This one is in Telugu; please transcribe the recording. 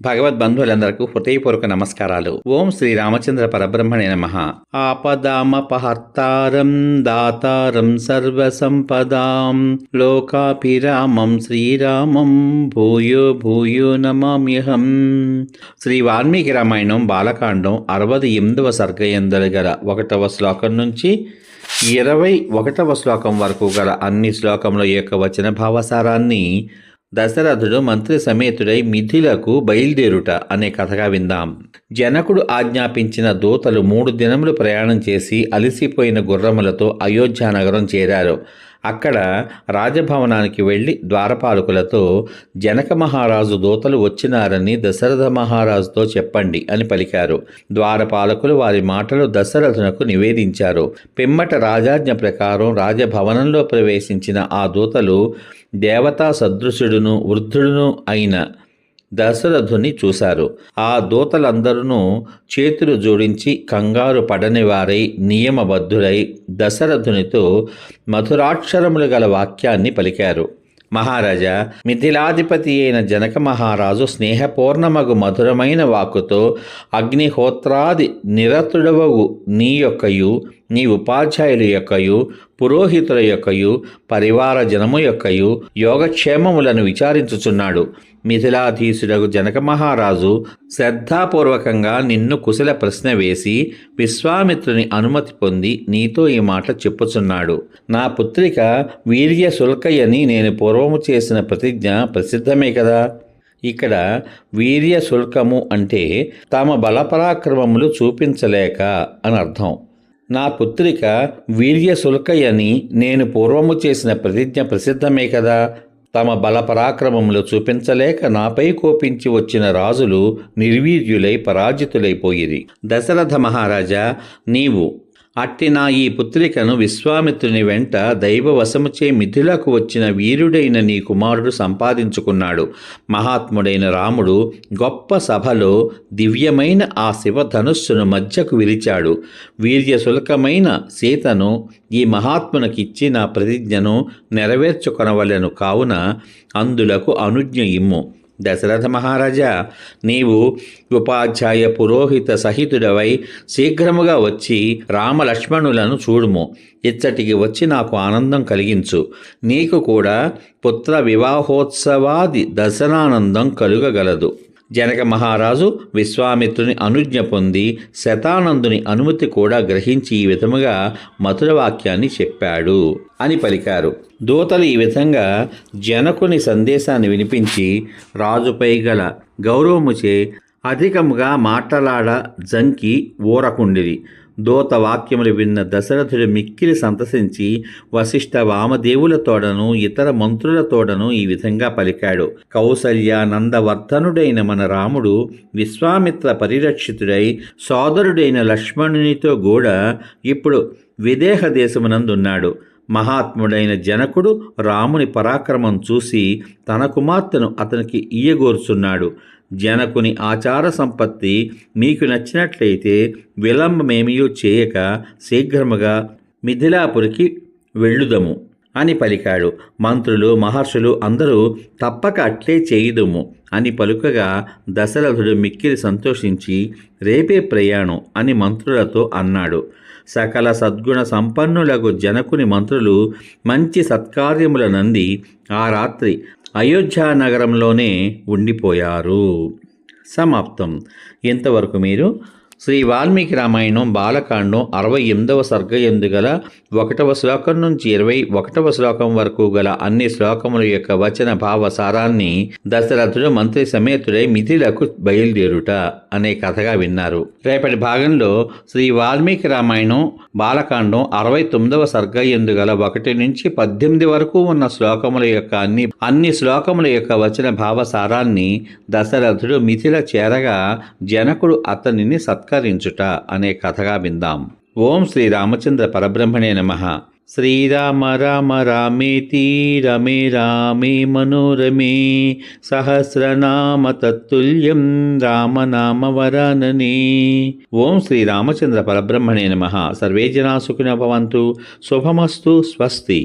భగవద్బంధువులందరికీ హృదయపూర్వక నమస్కారాలు. ఓం శ్రీ రామచంద్ర పరబ్రహ్మణే నమః. ఆపదామపహర్తారం దాతారం సర్వసంపదాం లోకాభిరామం శ్రీరామం భూయో భూయో నమామ్యహం. శ్రీ వాల్మీకి రామాయణం బాలకాండం 68వ సర్గయందలి గల 1వ శ్లోకం నుంచి 21వ శ్లోకం వరకు గల అన్ని శ్లోకముల యొక్క వచన భావసారాన్ని దశరథుడు మంత్రి సమేతుడై మిథిలకు బయలుదేరుట అనే కథగా విందాం. జనకుడు ఆజ్ఞాపించిన దూతలు 3 దినములు ప్రయాణం చేసి అలసిపోయిన గుర్రములతో అయోధ్యానగరం చేరారు. అక్కడ రాజభవనానికి వెళ్లి ద్వారపాలకులతో జనక మహారాజు దూతలు వచ్చినారని దశరథ మహారాజుతో చెప్పండి అని పలికారు. ద్వారపాలకులు వారి మాటలు దశరథునకు నివేదించారు. పిమ్మట రాజాజ్ఞ ప్రకారం రాజభవనంలో ప్రవేశించిన ఆ దూతలు దేవతా సదృశుడును వృద్ధుడును అయిన దశరథుని చూశారు. ఆ దూతలందరూ చేతులు జోడించి కంగారు పడని వారై నియమబద్ధులై దశరథునితో మధురాక్షరములు గల వాక్యాన్ని పలికారు. మహారాజా, మిథిలాధిపతి అయిన జనక మహారాజు స్నేహపూర్ణమగు మధురమైన వాక్కుతో అగ్నిహోత్రాది నిరతుడవగు నీ యొక్కయు నీ ఉపాధ్యాయుల యొక్కయు పురోహితుల యొక్కయు పరివార జనము యొక్కయు యోగక్షేమములను విచారించుచున్నాడు. మిథిలాధీశుడగు జనక మహారాజు శ్రద్ధాపూర్వకంగా నిన్ను కుశల ప్రశ్న వేసి విశ్వామిత్రుని అనుమతి పొంది నీతో ఈ మాట చెప్పుచున్నాడు. నా పుత్రిక వీర్యశుల్కయని నేను పూర్వము చేసిన ప్రతిజ్ఞ ప్రసిద్ధమే కదా. ఇక్కడ వీర్యశుల్కము అంటే తమ బలపరాక్రమములు చూపించలేక అని అర్థం. నా పుత్రిక వీర్యశుల్కయని నేను పూర్వము చేసిన ప్రతిజ్ఞ ప్రసిద్ధమే కదా. తమ బలపరాక్రమములు చూపించలేక నాపై కోపించి వచ్చిన రాజులు నిర్వీర్యులై పరాజితులైపోయిరి. దశరథ మహారాజా, నీవు అట్టి నా ఈ పుత్రికను విశ్వామిత్రుని వెంట దైవవశముచే మిథిలకు వచ్చిన వీరుడైన నీ కుమారుడు సంపాదించుకున్నాడు. మహాత్ముడైన రాముడు గొప్ప సభలో దివ్యమైన ఆ శివధనుస్సును మధ్యకు విరిచాడు. వీర్యశుల్కమైన సీతను ఈ మహాత్మునకిచ్చి నా ప్రతిజ్ఞను నెరవేర్చుకొనవలెను. కావున అందులకు అనుజ్ఞ ఇమ్ము. దశరథ మహారాజా, నీవు ఉపాధ్యాయ పురోహిత సహితుడవై శీఘ్రముగా వచ్చి రామలక్ష్మణులను చూడుము. ఇచ్చటికి వచ్చి నాకు ఆనందం కలిగించు. నీకు కూడా పుత్ర వివాహోత్సవాది దర్శనానందం కలుగగలదు. జనక మహారాజు విశ్వామిత్రుని అనుజ్ఞ పొంది శతానందుని అనుమతి కూడా గ్రహించి ఈ విధముగా మధుర వాక్యాన్ని చెప్పాడు అని పలికారు. దూతలు ఈ విధంగా జనకుని సందేశాన్ని వినిపించి రాజుపై గల గౌరవముచే అధికముగా మాట్లాడ జంకి ఊరకుండిరి. దూత వాక్యములు విన్న దశరథుడు మిక్కిలి సంతసించి వశిష్ఠ వామదేవులతోడను ఇతర మంత్రులతోడను ఈ విధంగా పలికాడు. కౌసల్య నందవర్ధనుడైన మన రాముడు విశ్వామిత్ర పరిరక్షితుడై సోదరుడైన లక్ష్మణునితో కూడా ఇప్పుడు విదేహ దేశమునందున్నాడు. మహాత్ముడైన జనకుడు రాముని పరాక్రమం చూసి తన కుమార్తెను అతనికి ఇయ్యగోరుచున్నాడు. జనకుని ఆచార సంపత్తి మీకు నచ్చినట్లయితే విలంబమేమియూ చేయక శీఘ్రముగా మిథిలాపురికి వెళ్ళుదము అని పలికాడు. మంత్రులు మహర్షులు అందరూ తప్పక అట్లే చేయుదుము అని పలుకగా దశరథుడు మిక్కిలి సంతోషించి రేపే ప్రయాణం అని మంత్రులతో అన్నాడు. సకల సద్గుణ సంపన్నులకు జనకుని మంత్రులు మంచి సత్కార్యములనంది ఆ రాత్రి అయోధ్యా నగరంలోనే ఉండిపోయారు. సమాప్తం. ఇంతవరకు మీరు శ్రీ వాల్మీకి రామాయణం బాలకాండం 68వ సర్గయందు గల 1వ శ్లోకం నుంచి 21వ శ్లోకం వరకు గల అన్ని శ్లోకముల యొక్క వచన భావ సారాన్ని దశరథుడు మంత్రి సమేతుడై మిథిలకు బయలుదేరుట అనే కథగా విన్నారు. రేపటి భాగంలో శ్రీ వాల్మీకి రామాయణం బాలకాండం 69వ సర్గయందు గల 1 నుంచి 18 వరకు ఉన్న శ్లోకముల యొక్క అన్ని శ్లోకముల యొక్క వచన భావ సారాన్ని దశరథుడు మిథిల చేరగా జనకుడు అతనిని సత్కరించుట అనే కథగా విందాం. ఓం శ్రీ రామచంద్ర పరబ్రహ్మణే నమః. శ్రీరామ రామ రామేతి రమే రామే మనోరమే సహస్రనామ తత్తుల్యం రామనామ వరాననే. ఓం శ్రీ రామచంద్ర పరబ్రహ్మణే నమః. సర్వే జనా సుఖినో భవంతు. శుభమస్తు. స్వస్తి.